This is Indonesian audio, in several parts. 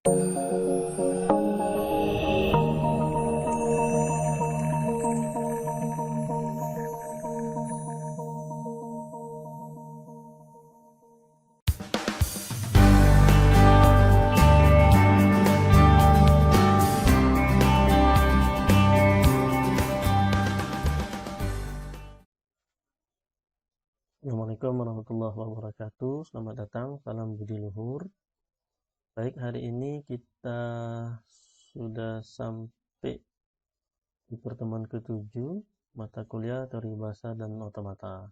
Assalamualaikum warahmatullahi wabarakatuh. Selamat datang, salam budi luhur. Baik, hari ini kita sudah sampai di pertemuan ke-7 mata kuliah teori bahasa dan otomata.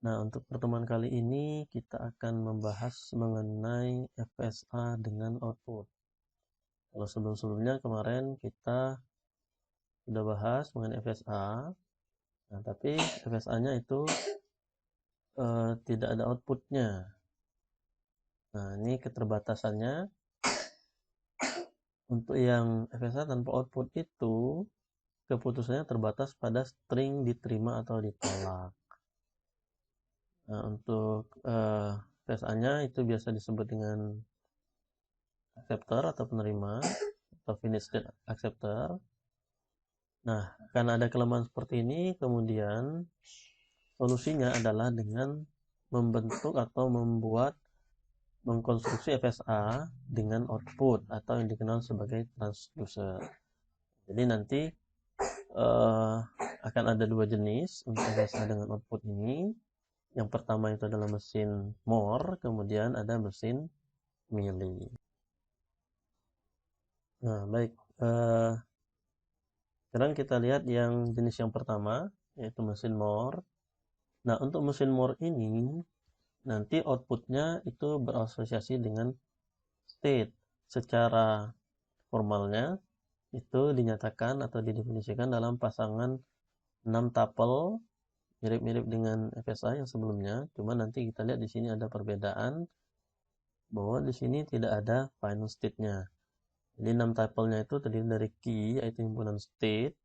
Nah, untuk pertemuan kali ini kita akan membahas mengenai FSA dengan output. Kalau sebelum-sebelumnya kemarin kita sudah bahas mengenai FSA. Nah, tapi FSA-nya itu tidak ada outputnya. Nah, ini keterbatasannya. Untuk yang FSA tanpa output itu keputusannya terbatas pada string diterima atau ditolak. Nah, untuk FSA-nya itu biasa disebut dengan acceptor atau penerima atau finish state acceptor. Nah, karena ada kelemahan seperti ini, kemudian solusinya adalah dengan membentuk atau mengkonstruksi FSA dengan output atau yang dikenal sebagai transducer. Jadi nanti akan ada dua jenis untuk FSA dengan output ini. Yang pertama itu adalah mesin Moore, kemudian ada mesin Mealy. Nah, baik. Sekarang kita lihat yang jenis yang pertama, yaitu mesin Moore. Nah, untuk mesin Moore ini, nanti outputnya itu berasosiasi dengan state. Secara formalnya, itu dinyatakan atau didefinisikan dalam pasangan 6 tuple, mirip-mirip dengan FSA yang sebelumnya. Cuma nanti kita lihat di sini ada perbedaan, bahwa di sini tidak ada final state-nya. Jadi 6 tuple-nya itu terdiri dari key, yaitu himpunan state,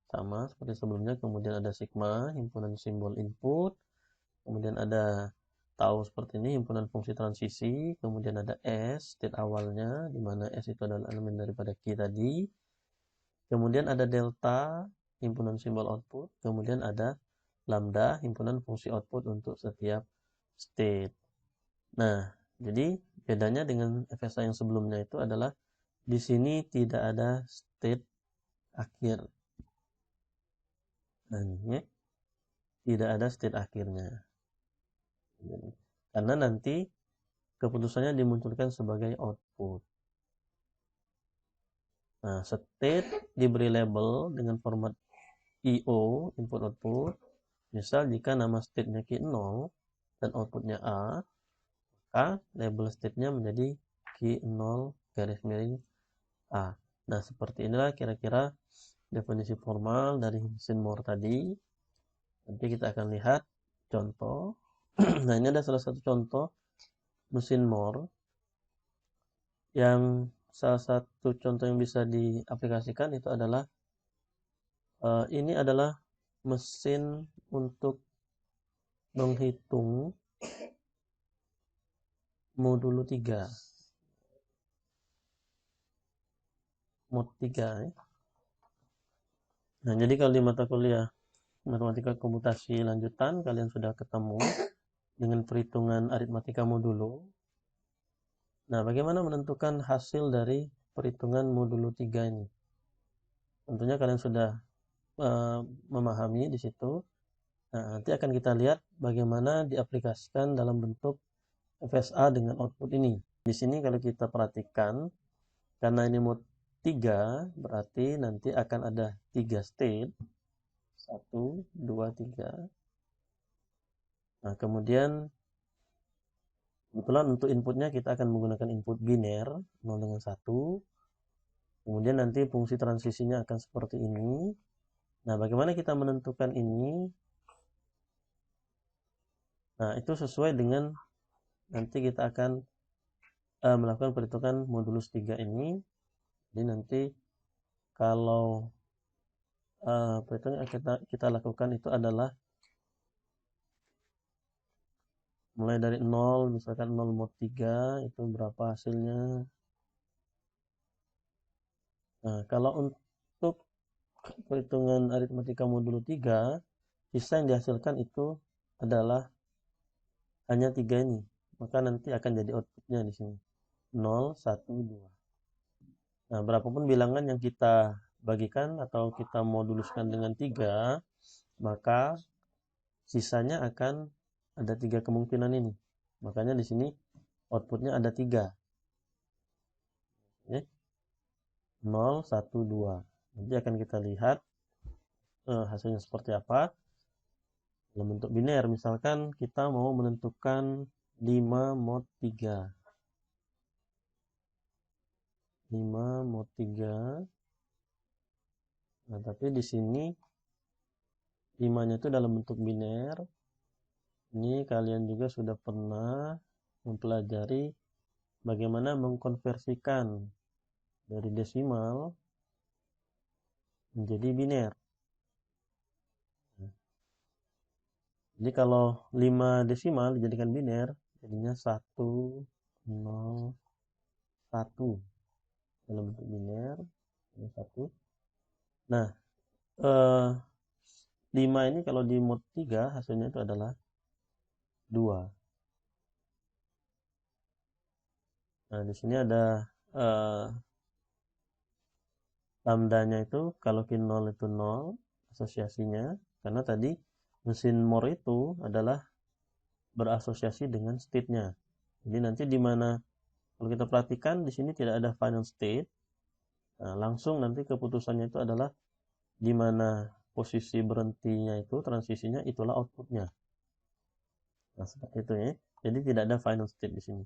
sama seperti sebelumnya. Kemudian ada sigma, himpunan simbol input. Kemudian ada tau seperti ini, himpunan fungsi transisi. Kemudian ada S, state awalnya, di mana S itu adalah elemen daripada key tadi. Kemudian ada delta, himpunan simbol output. Kemudian ada lambda, himpunan fungsi output untuk setiap state. Nah, jadi bedanya dengan FSA yang sebelumnya itu adalah di sini tidak ada state akhir. Nah, ini tidak ada state akhirnya. Karena nanti keputusannya dimunculkan sebagai output. Nah, state diberi label dengan format IO, input output. Misal jika nama state-nya key 0 dan outputnya A, maka label state-nya menjadi key 0 garis miring A. Nah, seperti inilah kira-kira definisi formal dari mesin Moore tadi. Nanti kita akan lihat contoh. Nah, ini ada salah satu contoh mesin Moore. Yang salah satu contoh yang bisa diaplikasikan itu adalah ini adalah mesin untuk menghitung modulo 3. Mod 3 ya. Nah, jadi kalau di mata kuliah matematika komputasi lanjutan kalian sudah ketemu dengan perhitungan aritmatika modulo. Nah, bagaimana menentukan hasil dari perhitungan modulo 3 ini? Tentunya kalian sudah memahami di situ. Nah, nanti akan kita lihat bagaimana diaplikasikan dalam bentuk FSA dengan output ini. Di sini kalau kita perhatikan, karena ini mod 3, berarti nanti akan ada 3 state. 1, 2, 3. Nah, kemudian kebetulan untuk inputnya kita akan menggunakan input biner 0 dengan 1. Kemudian nanti fungsi transisinya akan seperti ini. Nah, bagaimana kita menentukan ini? Nah, itu sesuai dengan nanti kita akan melakukan perhitungan modulus 3 ini. Jadi nanti kalau perhitungan yang kita lakukan itu adalah mulai dari 0, misalkan 0 mod 3 itu berapa hasilnya. Nah, kalau untuk perhitungan aritmatika modulo 3, sisa yang dihasilkan itu adalah hanya 3 ini. Maka nanti akan jadi outputnya di sini. 0, 1, 2. Nah, berapapun bilangan yang kita bagikan atau kita moduluskan dengan 3, maka sisanya akan ada 3 kemungkinan ini. Makanya di sini outputnya ada 3. Oke. 0, 1, 2. Nanti akan kita lihat hasilnya seperti apa. Dalam bentuk biner, misalkan kita mau menentukan 5 mod 3. 5 mod 3. Nah, tapi di sini 5-nya itu dalam bentuk biner. Ini kalian juga sudah pernah mempelajari bagaimana mengkonversikan dari desimal menjadi biner. Jadi kalau 5 desimal dijadikan biner, jadinya 1, 0, 1 dalam bentuk biner, 1. Nah, 5 ini kalau di mod 3 hasilnya itu adalah 2. Nah, di sini ada lambdanya itu kalau Q 0 itu 0 asosiasinya, karena tadi mesin Moore itu adalah berasosiasi dengan state-nya. Jadi nanti di mana kalau kita perhatikan di sini tidak ada final state. Nah, langsung nanti keputusannya itu adalah di mana posisi berhentinya itu transisinya itulah outputnya. Nah, seperti itu ya. Jadi tidak ada final state di sini.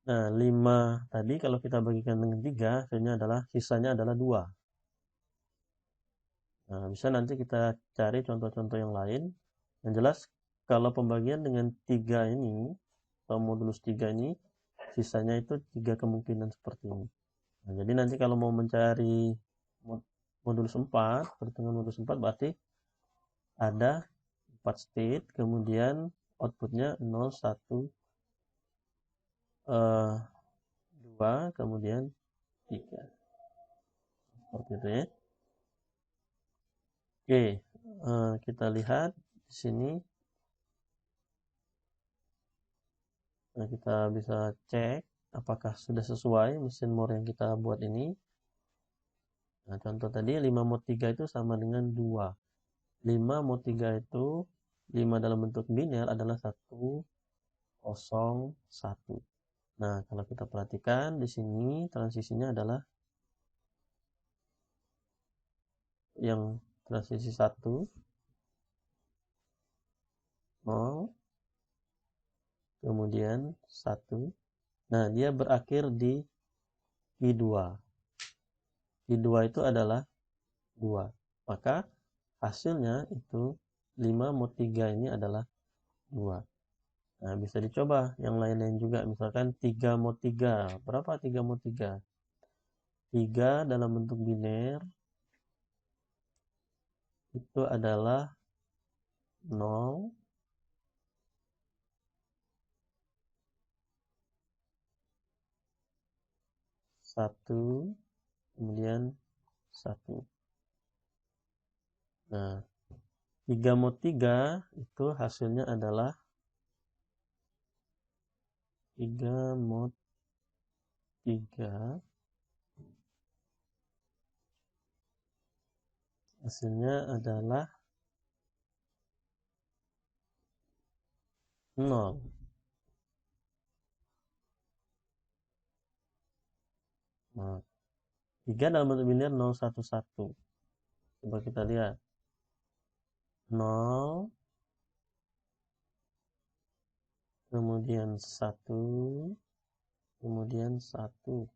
Nah, 5 tadi kalau kita bagikan dengan 3, hasilnya adalah sisanya adalah 2. Nah, bisa nanti kita cari contoh-contoh yang lain. Yang jelas kalau pembagian dengan 3 ini atau modulus 3 ini sisanya itu 3 kemungkinan seperti ini. Nah, jadi nanti kalau mau mencari modulus 4, perhitungan modulus 4 berarti ada 4 state, kemudian outputnya 0, 1, 2, kemudian 3. Seperti itu ya. Oke, kita lihat di sini. Nah, kita bisa cek apakah sudah sesuai mesin Moore yang kita buat ini. Nah, contoh tadi 5 mod 3 itu sama dengan 2. 5 mod 3 itu 5 dalam bentuk biner adalah 1, 0, 1. Nah, kalau kita perhatikan di sini transisinya adalah yang transisi 1, 0, kemudian 1. Nah, dia berakhir di I2. I2 itu adalah 2. Maka hasilnya itu 5 mod 3 ini adalah 2. Nah, bisa dicoba yang lain-lain juga. Misalkan 3 mod 3. Berapa 3 mod 3? 3 dalam bentuk biner itu adalah 0, 1, kemudian 1. Nah, 3 mod 3 itu hasilnya adalah 3 mod 3 hasilnya adalah 0. Nah, 3 dalam bentuk biner 0, 1, 1. Coba kita lihat. 0, kemudian 1, kemudian 1.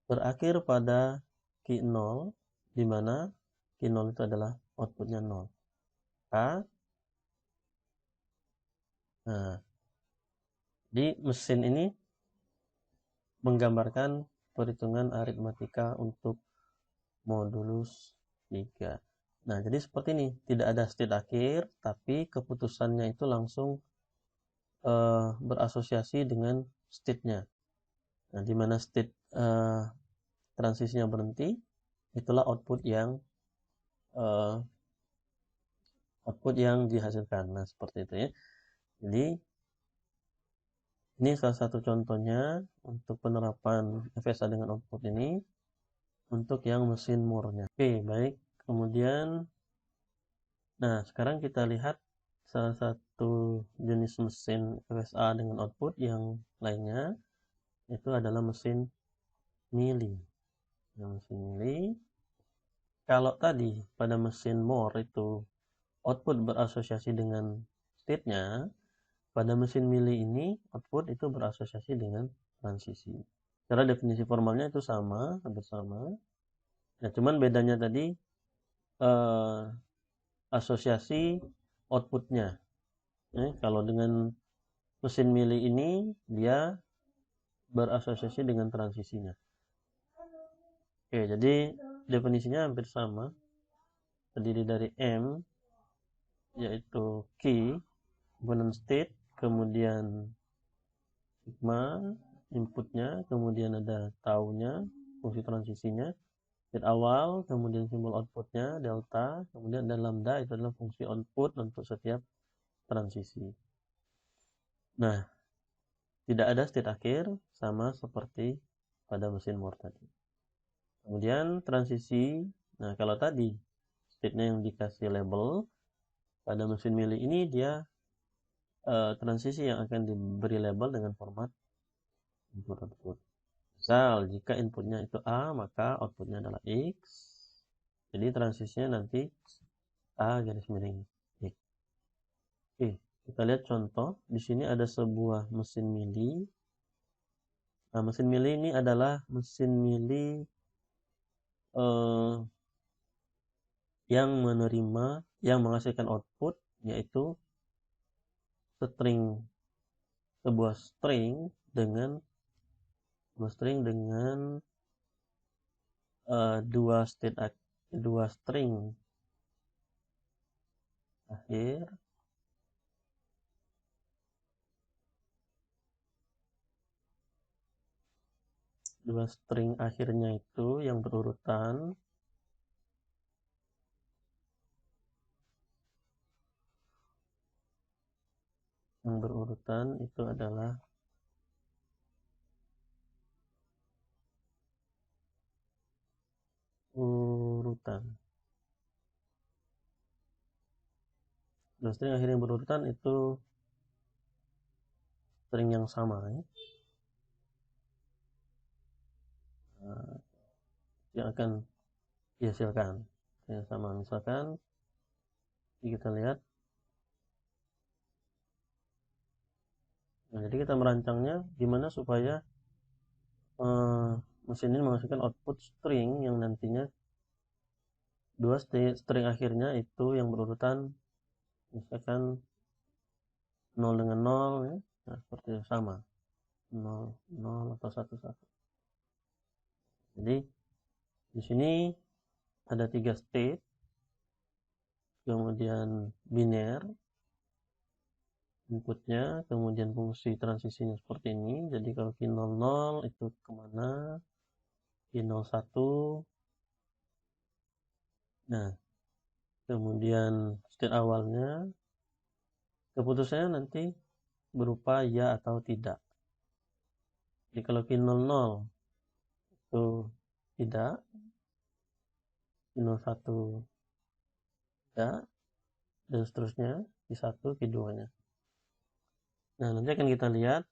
Berakhir pada Q 0, di mana Q 0 itu adalah outputnya 0. Nah, di mesin ini menggambarkan perhitungan aritmatika untuk modulus 3. Nah, jadi seperti ini. Tidak ada state akhir, tapi keputusannya itu langsung berasosiasi dengan state-nya. Nah, di mana state transisinya berhenti, itulah output yang dihasilkan. Nah, seperti itu ya. Jadi ini salah satu contohnya untuk penerapan FSA dengan output ini untuk yang mesin Moore-nya. Oke, baik. Kemudian, nah sekarang kita lihat salah satu jenis mesin FSA dengan output yang lainnya, itu adalah mesin Mealy. Nah, mesin Mealy, kalau tadi pada mesin Moore itu output berasosiasi dengan state-nya, pada mesin Mealy ini output itu berasosiasi dengan transisi. Secara definisi formalnya itu sama, hampir sama. Nah, cuman bedanya tadi asosiasi outputnya. Kalau dengan mesin Mealy ini dia berasosiasi dengan transisinya. Oke, jadi definisinya hampir sama. Terdiri dari M, yaitu key, komponen state, kemudian sigma, inputnya, kemudian ada tau-nya, fungsi transisinya, state awal, kemudian simbol outputnya, delta, kemudian ada lambda, itu adalah fungsi output untuk setiap transisi. Nah, tidak ada state akhir, sama seperti pada mesin Moore tadi. Kemudian transisi, nah kalau tadi state-nya yang dikasih label, pada mesin Mealy ini dia transisi yang akan diberi label dengan format input-output. Misal, jika inputnya itu A, maka outputnya adalah X. Jadi transisinya nanti A garis miring X. Oke, kita lihat contoh. Di sini ada sebuah mesin Mealy. Nah, mesin Mealy ini adalah mesin Mealy yang menghasilkan output, yaitu sebuah string dengan dua string akhir, dua string akhirnya itu yang berurutan. Yang berurutan itu adalah urutan. Dan string akhir yang berurutan itu string yang sama ya. Yang akan dihasilkan yang sama. Misalkan kita lihat, nah, jadi kita merancangnya gimana supaya mesin ini menghasilkan output string yang nantinya dua string akhirnya itu yang berurutan, misalkan 0 dengan 0 ya. Nah, seperti itu sama 0 0 atau 1 1. Jadi di sini ada 3 state, kemudian biner inputnya, kemudian fungsi transisinya seperti ini. Jadi kalau Q 00 itu kemana, Q 01. Nah, kemudian state awalnya, keputusannya nanti berupa ya atau tidak. Jadi kalau Q 00 itu tidak, Q 01 tidak, dan seterusnya, Q1, Q2 nya. Nah, nanti akan kita lihat.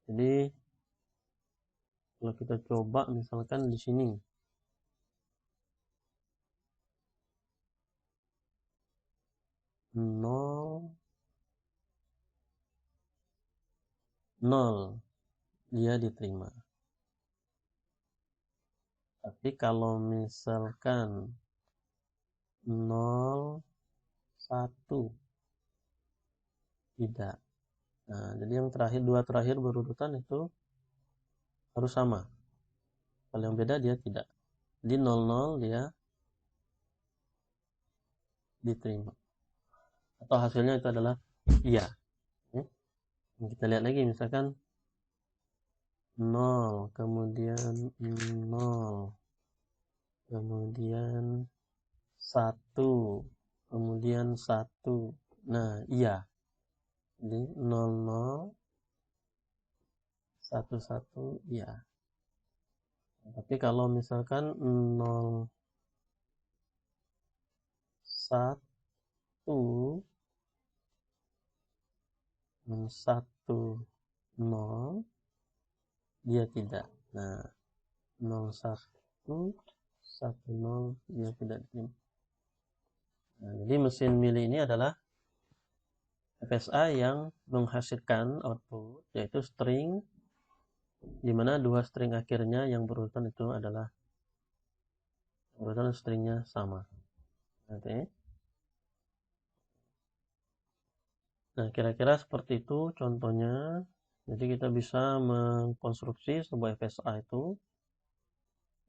Jadi kalau kita coba misalkan di sini nol dia diterima. Tapi kalau misalkan 0 1 tidak. Nah, jadi yang terakhir, dua terakhir berurutan itu harus sama. Kalau yang beda dia tidak. Di 00 dia diterima. Atau hasilnya itu adalah iya. Kita lihat lagi misalkan 0, kemudian 0, kemudian 1, kemudian 1. Nah, iya. Jadi 00, 11, iya. Tapi kalau misalkan 0, 1, 1, 0, dia tidak. Nah, 0, 1, 1, 0, dia tidak diterima. Nah, jadi mesin milih ini adalah FSA yang menghasilkan output, yaitu string, di mana dua string akhirnya yang berurutan itu adalah urutan stringnya sama. Oke. Nah, kira-kira seperti itu contohnya. Jadi kita bisa mengkonstruksi sebuah FSA itu.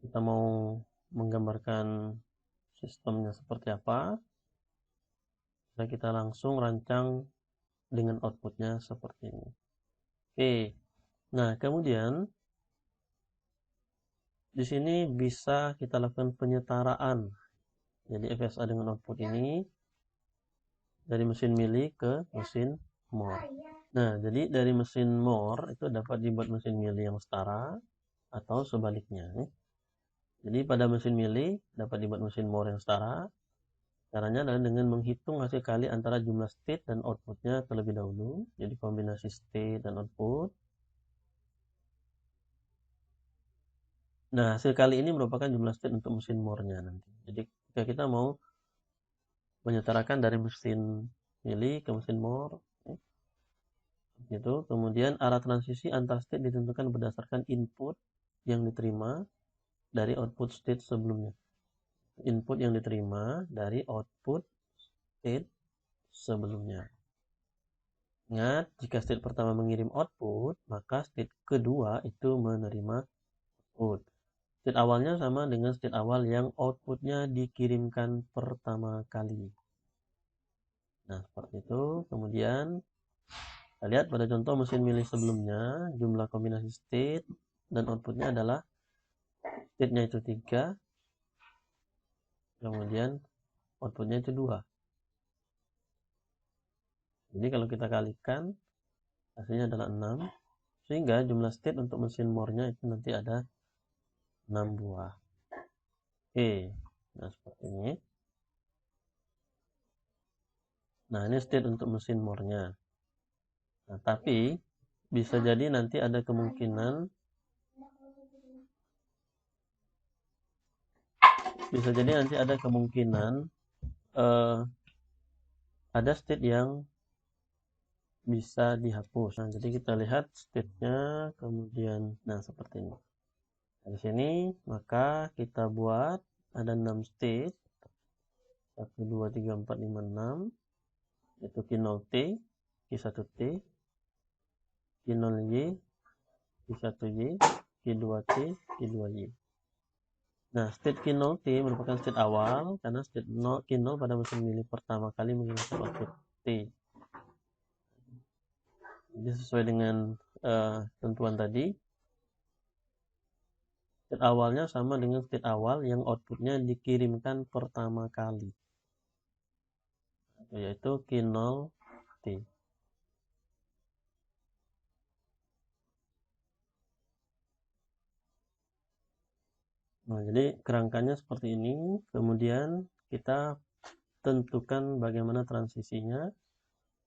Kita mau menggambarkan sistemnya seperti apa. Nah, kita langsung rancang dengan outputnya seperti ini. Oke. Nah, kemudian di sini bisa kita lakukan penyetaraan. Jadi FSA dengan output ini dari mesin milih ke mesin more. Nah, jadi dari mesin more itu dapat dibuat mesin milih yang setara atau sebaliknya. Jadi pada mesin milih dapat dibuat mesin more yang setara. Caranya adalah dengan menghitung hasil kali antara jumlah state dan outputnya terlebih dahulu. Jadi kombinasi state dan output. Nah, hasil kali ini merupakan jumlah state untuk mesin more-nya nanti. Jadi jika kita mau menyetarakan dari mesin milih ke mesin more, gitu. Kemudian arah transisi antar state ditentukan berdasarkan input yang diterima dari output state sebelumnya. Input yang diterima dari output state sebelumnya. Ingat, jika state pertama mengirim output, maka state kedua itu menerima output. State awalnya sama dengan state awal yang outputnya dikirimkan pertama kali. Nah, seperti itu. Kemudian, kita lihat pada contoh mesin milih sebelumnya, jumlah kombinasi state dan outputnya adalah state-nya itu 3, kemudian outputnya itu 2. Jadi kalau kita kalikan, hasilnya adalah 6. Sehingga jumlah state untuk mesin more-nya itu nanti ada 6 buah. Oke, nah seperti ini. Nah, ini state untuk mesin more-nya. Nah, tapi bisa jadi nanti ada kemungkinan ada state yang bisa dihapus. Nah, jadi kita lihat state-nya, kemudian nah seperti ini. Nah, di sini maka kita buat ada 6 state. 1 2 3 4 5 6. Itu Q0T, Q1T, Q0Y, Q1Y, Q2T, Q2Y. Nah, state Q0T merupakan state awal karena state Q0 pada mesin milih pertama kali mengirimkan output T. Jadi sesuai dengan tentuan tadi, state awalnya sama dengan state awal yang outputnya dikirimkan pertama kali, yaitu Q0T. Nah, jadi kerangkanya seperti ini. Kemudian kita tentukan bagaimana transisinya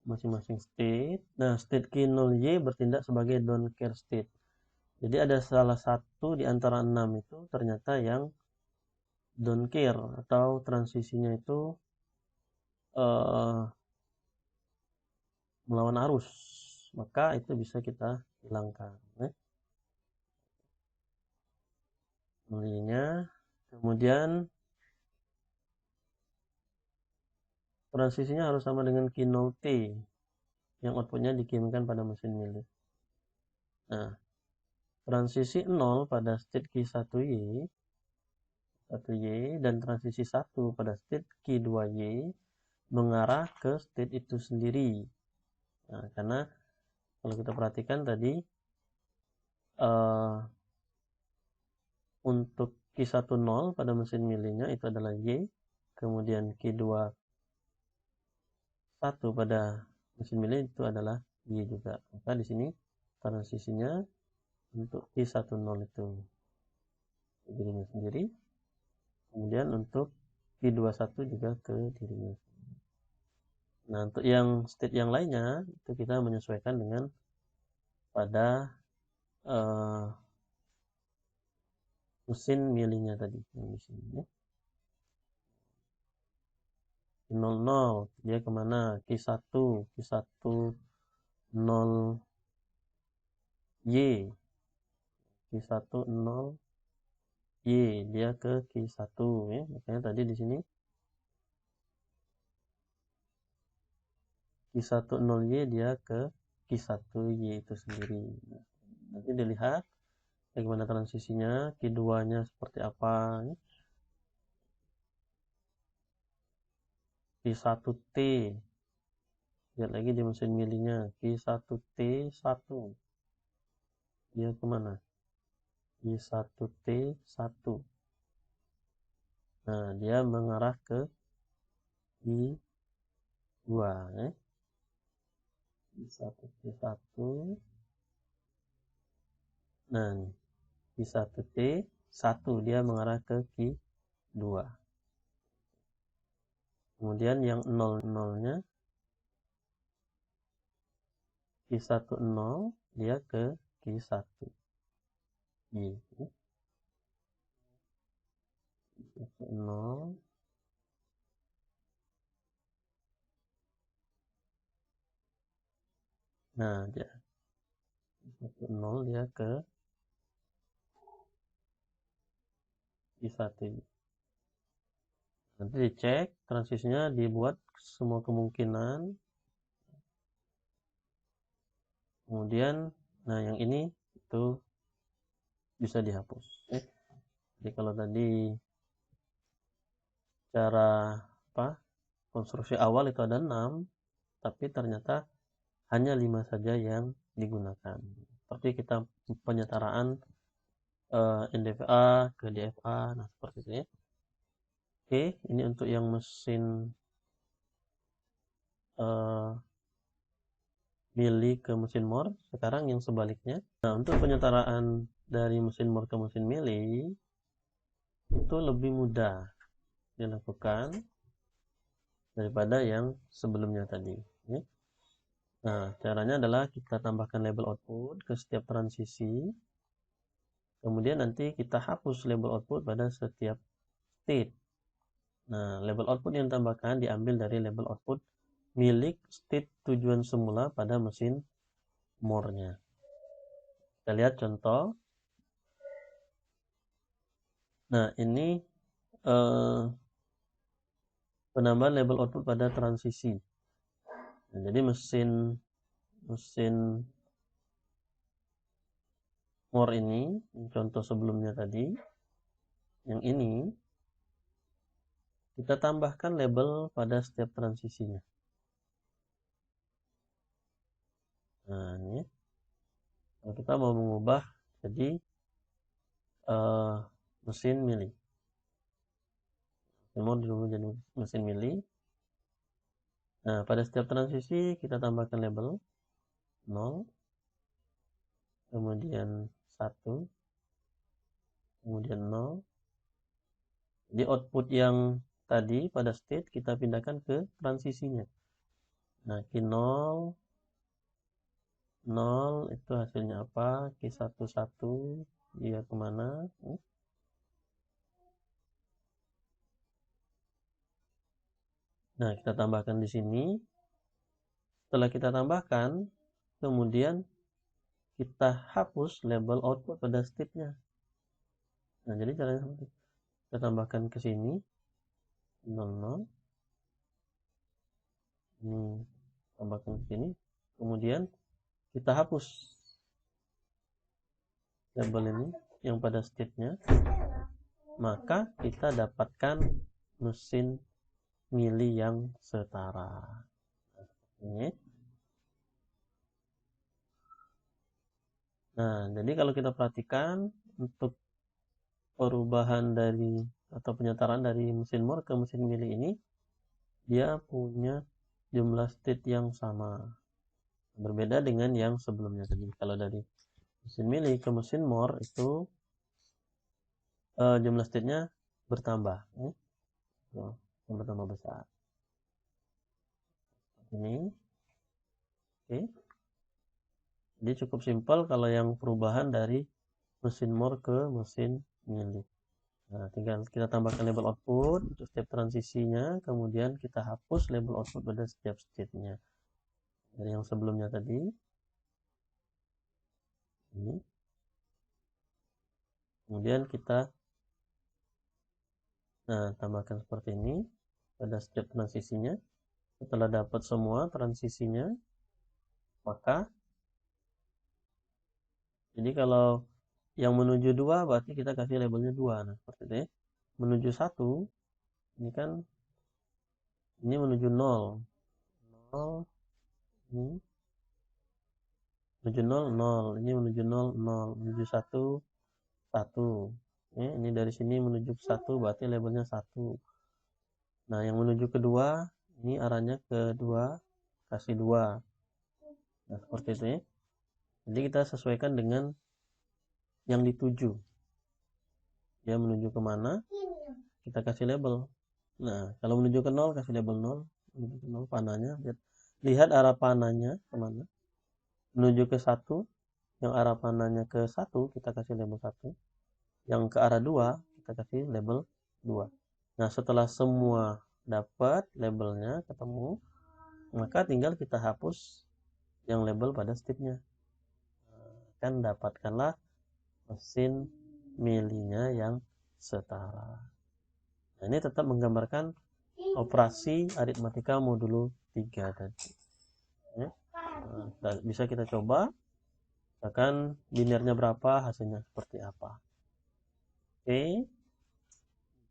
masing-masing state. Nah, state Q0Y bertindak sebagai don't care state. Jadi ada salah satu di antara 6 itu ternyata yang don't care atau transisinya itu melawan arus. Maka itu bisa kita hilangkan. Mulainya. Kemudian transisinya harus sama dengan Q0T yang outputnya dikirimkan pada mesin milih. Nah, transisi 0 pada state Q1Y dan transisi 1 pada state Q2Y mengarah ke state itu sendiri. Nah, karena kalau kita perhatikan tadi untuk Q10 pada mesin milihnya itu adalah Y, kemudian Q21 pada mesin milih itu adalah Y juga. Maka di sini transisinya untuk Q10 itu dirinya sendiri, kemudian untuk Q21 juga ke dirinya. Nah, untuk yang state yang lainnya itu kita menyesuaikan dengan pada mesin milihnya tadi yang di sini ya. 00 dia kemana? Q1 0 Y, Q1 0 Y dia ke Q1 ya. Makanya tadi di sini Q1 0 Y dia ke Q1 Y itu sendiri. Nanti dilihat bagaimana transisinya, Q2-nya seperti apa ya. Q1T, lihat lagi di mesin milihnya, Q1T1 dia kemana? Q1T1. Nah, dia mengarah ke Q2 ya. Q1T1. Nah, Q1T1 dia mengarah ke Q2. Kemudian yang 00-nya Q10 dia ke Q1. Gitu. Q10. Nah, dia Q10 dia ke Q1. Nanti dicek transisinya, dibuat semua kemungkinan. Kemudian, nah yang ini itu bisa dihapus. Jadi kalau tadi cara konstruksi awal itu ada 6, tapi ternyata hanya 5 saja yang digunakan. Seperti kita penyetaraan NDVA ke DFA, nah seperti itu ya. Oke, ini untuk yang mesin mili ke mesin mor. Sekarang yang sebaliknya. Nah, untuk penyetaraan dari mesin mor ke mesin mili itu lebih mudah dilakukan daripada yang sebelumnya tadi. Nah, caranya adalah kita tambahkan label output ke setiap transisi. Kemudian nanti kita hapus label output pada setiap state. Nah, label output yang ditambahkan diambil dari label output milik state tujuan semula pada mesin more-nya. Kita lihat contoh. Nah, ini penambahan label output pada transisi. Nah, jadi mesin more ini, contoh sebelumnya tadi, yang ini kita tambahkan label pada setiap transisinya. Nah, ini kalau kita mau mengubah jadi mesin mili. Mau dirubah jadi mesin mili. Nah, pada setiap transisi kita tambahkan label 0, kemudian 1, kemudian 0. Jadi output yang tadi pada state kita pindahkan ke transisinya. Nah, Q0 0 itu hasilnya apa? Q11 dia kemana? Nah, kita tambahkan di sini. Setelah kita tambahkan, kemudian kita hapus label output pada state-nya. Nah, jadi caranya seperti itu. Kita tambahkan ke sini 00. Ini tambahkan ke sini. Kemudian kita hapus label ini yang pada state-nya. Maka kita dapatkan mesin mili yang setara. Ini. Nah, jadi kalau kita perhatikan untuk perubahan dari atau penyetaraan dari mesin Moore ke mesin Mealy ini, dia punya jumlah state yang sama. Berbeda dengan yang sebelumnya tadi. Kalau dari mesin Mealy ke mesin Moore itu jumlah state-nya bertambah. Bertambah besar. Ini. Oke. Jadi cukup simpel kalau yang perubahan dari mesin Moore ke mesin Mealy. Nah, tinggal kita tambahkan label output untuk step transisinya, kemudian kita hapus label output pada setiap state-nya. Dari yang sebelumnya tadi, ini. Kemudian kita tambahkan seperti ini pada step transisinya. Setelah dapat semua transisinya, maka jadi kalau yang menuju 2 berarti kita kasih labelnya 2. Nah, seperti itu ya. Menuju 1, ini kan ini menuju 0. 0 ini menuju 0 0, ini menuju 0 0, menuju 1 1. Ya, ini dari sini menuju ke 1 berarti labelnya 1. Nah, yang menuju ke 2 ini arahnya ke 2, kasih 2. Nah, seperti itu ya. Jadi kita sesuaikan dengan yang dituju. Dia menuju kemana, kita kasih label. Nah, kalau menuju ke 0, kasih label 0. Menuju ke 0 panahnya. Lihat arah panahnya kemana. Menuju ke 1, yang arah panahnya ke 1, kita kasih label 1. Yang ke arah 2, kita kasih label 2. Nah, setelah semua dapat labelnya ketemu, maka tinggal kita hapus yang label pada stepnya. Kan dapatkanlah mesin Mealy-nya yang setara. Nah, ini tetap menggambarkan operasi aritmatika modulo 3 tadi. Ya. Nah, bisa kita coba, misalkan linearnya berapa, hasilnya seperti apa. Oke.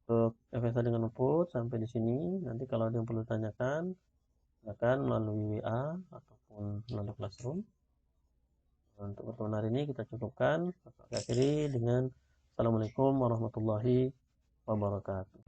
Untuk FSA dengan output sampai di sini. Nanti kalau ada yang perlu tanyakan, silakan melalui WA ataupun melalui Classroom. Untuk pertemuan hari ini kita cukupkan. Akhiri dengan Assalamualaikum warahmatullahi wabarakatuh.